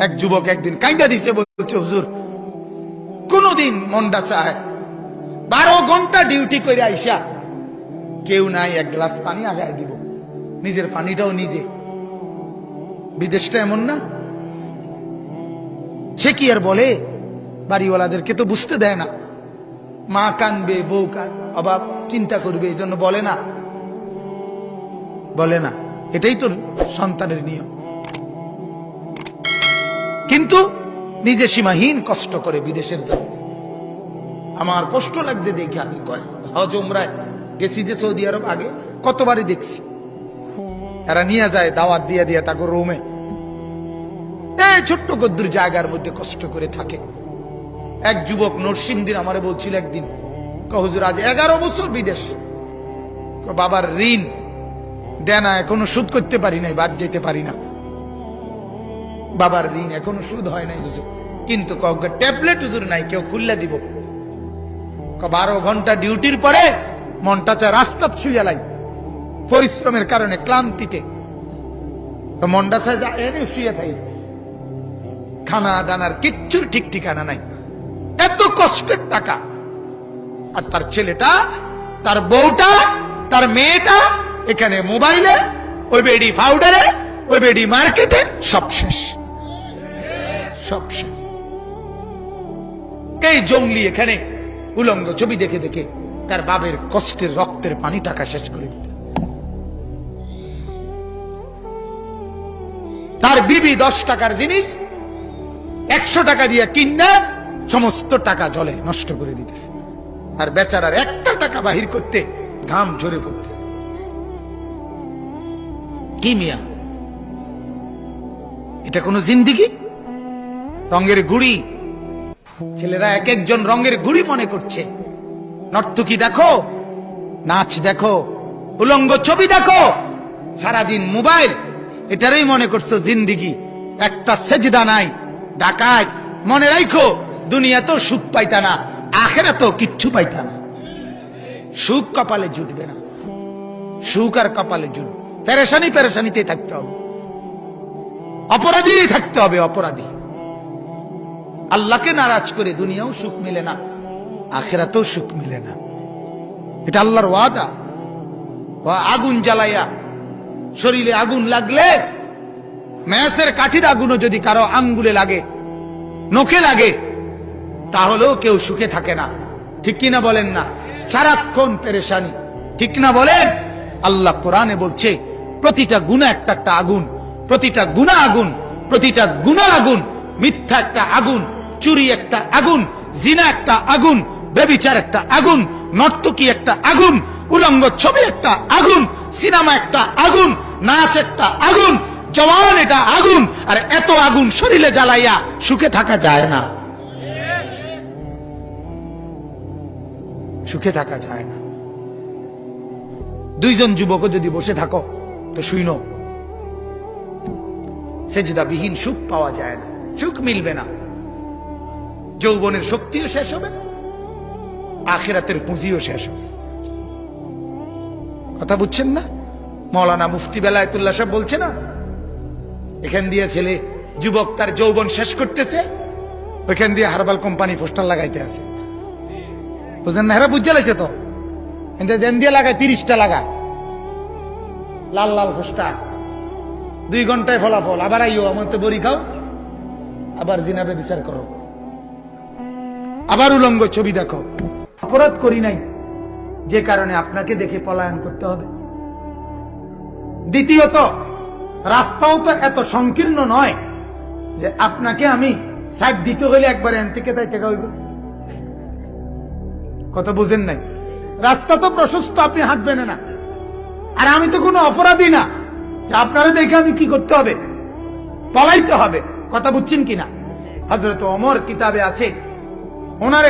এক যুবক একদিন কাইন্দা দিছে, বলছে হুজুর কোনদিন মনটা চায় 12 ঘন্টা ডিউটি করে আইসা কেউ নাই, এক গ্লাস পানি আগায় দিব, নিজের পানিটাও নিজে। বিদেশটা এমন না? সে কি আর বলে? বাড়িওয়ালাদেরকে তো বুঝতে দেয় না, মা কানবে, বউ অভাব চিন্তা করবে, এই জন্য বলে না, বলে না। এটাই তো সন্তানের নিয়ম। কিন্তু নিজে সীমাহীন কষ্ট করে বিদেশের জন্য। আমার কষ্ট লাগছে দেখে, আমি হজ উমরায় গেছি যে সৌদি আরব, আগে কতবারই দেখছি, এরা নিয়ে যায় দাওয়াত দিয়ে দিয়ে তাকে রুমে, এই ছোট্ট গদ্দুর জায়গার মধ্যে কষ্ট করে থাকে। এক যুবক নরসিংদীর আমারে বলছিল একদিন, হুজুর আজ 11 বছর বিদেশ, বাবার ঋণ দেনা এখনো শোধ করতে পারি নাই, বাদ যেতে পারি না, বাবার ঋণ এখনো শোধ হয় নাই হুজুর, কিন্তু ট্যাবলেট হুজুর নাই, কেউ খুললে দিব। 12 ঘন্টা ডিউটির পরে মনটা চায় রাস্তা শুয়ে লাই, পরিশ্রমের কারণে ক্লান্তিতে মনটা চায় এনে শুয়ে থাকি, খানা দানার কিচ্ছুর ঠিক ঠিকানা নাই, এত কষ্টের টাকা। আর তার ছেলেটা, তার বউটা, তার মেয়েটা এখানে মোবাইলে, ওই বেডি পাউডারে, ওই বেডি মার্কেটে, সব শেষ, সব শেষ। এই জঙ্গলি এখানে উলঙ্গ ছবি দেখে দেখে তার বাবের কষ্টের রক্তের পানি টাকা শেষ করে দিতে। তার বিবি 10 টাকার জিনিস 100 টাকা দিয়ে কিনা সমস্ত টাকা জলে নষ্ট করে দিতেছে, আর বেচারার একটা টাকা বাহির করতে ঘাম ঝরে পড়তেছে। কি মিয়া, এটা কোন জিন্দিগি? রঙের গুড়ি, ছেলেরা এক একজন রঙের গুড়ি মনে করছে। নর্তকী দেখো, নাচ দেখো, উলঙ্গ ছবি দেখো, সারাদিন মোবাইল, এটারই মনে করছো জিন্দিগি। একটা সেজদা নাই, ডাকাত। মনে রাখো, দুনিয়াতেও সুখ পাইতা না, আখিরাতেও কিচ্ছু পাইতা না। সুখ কপালে জুটবে না, সুখ আর কপালে জুটবে, পেরেশানি পেরেশানিতে থাকতে হবে, অপরাধী থাকতে হবে, অপরাধী। আল্লাহকে নারাজ করে দুনিয়াও সুখ মিলে না, আখিরাতেও সুখ মিলে না। এটা আল্লাহর ওয়াদা। আগুন জ্বালাইয়া, শরীরে আগুন লাগলে, ম্যাসের কাঠির আগুনও যদি কারো আঙ্গুলে লাগে, নখে লাগে, তাহলেও কেউ সুখে থাকে না। ঠিক কিনা বলেন না? সারাক্ষণ পেরেশানি, ঠিক না বলেন? আল্লাহ কোরআনে বলছে প্রতিটা গুনাহ একটা একটা আগুন, প্রতিটা গুনাহ আগুন, প্রতিটা গুনাহ আগুন। মিথ্যা একটা আগুন, চুরি একটা আগুন, জিনা একটা আগুন, ব্যভিচার একটা আগুন, নর্তকী একটা আগুন, উলঙ্গ ছবি একটা আগুন, সিনেমা একটা আগুন, নাচ একটা আগুন, জওয়ান এটা আগুন। আর এত আগুন শরীরে জ্বালাইয়া সুখে থাকা যায় না, সুখে থাকা যায় না। 2 জন যুবক যদি বসে থাকো তো শুইনো, সেজদাবিহীন সুখ পাওয়া যায় না, সুখ মিলবে না। যৌবনের শক্তিও শেষ হবে, আখিরাতের পুঁজিও শেষ হবে। কথা বুঝছেন না? মৌলানা মুফতি বেলায়েতুল্লাহ সাহেব বলছে না, এখান দিয়ে ছেলে যুবক তার যৌবন শেষ করতেছে, ওইখান দিয়ে হারবাল কোম্পানি পোস্টার লাগাইতে আছে। বুঝলেন না? হেরা বুঝে লাগছে তো, যেন দিয়ে লাগায় 30টা লাগায় লাল লাল পোস্টার, 2 ঘন্টায় ফলাফল, আবার আইও আমার তো বড়ি খাও, আবার জিনাবে বিচার করো, আবার উলঙ্গ ছবি দেখো। অপরাধ করি নাই যে কারণে আপনাকে দেখে পলায়ন করতে হবে। দ্বিতীয়ত, রাস্তাও তো এত সংকীর্ণ নয় যে আপনাকে আমি সাইড দিতে হইলে একবার এন থেকে তাই থেকে হইব। কথা বুঝেন নাই? রাস্তা তো প্রশস্ত, আপনি হাঁটবেন না। আর আমি তো কোনো অপরাধী না যে আপনারা দেখে আমি কি করতে হবে, পলাইতে হবে। কথা বুঝছেন কিনা? হযরত ওমর কিতাবে আছে, ওনারে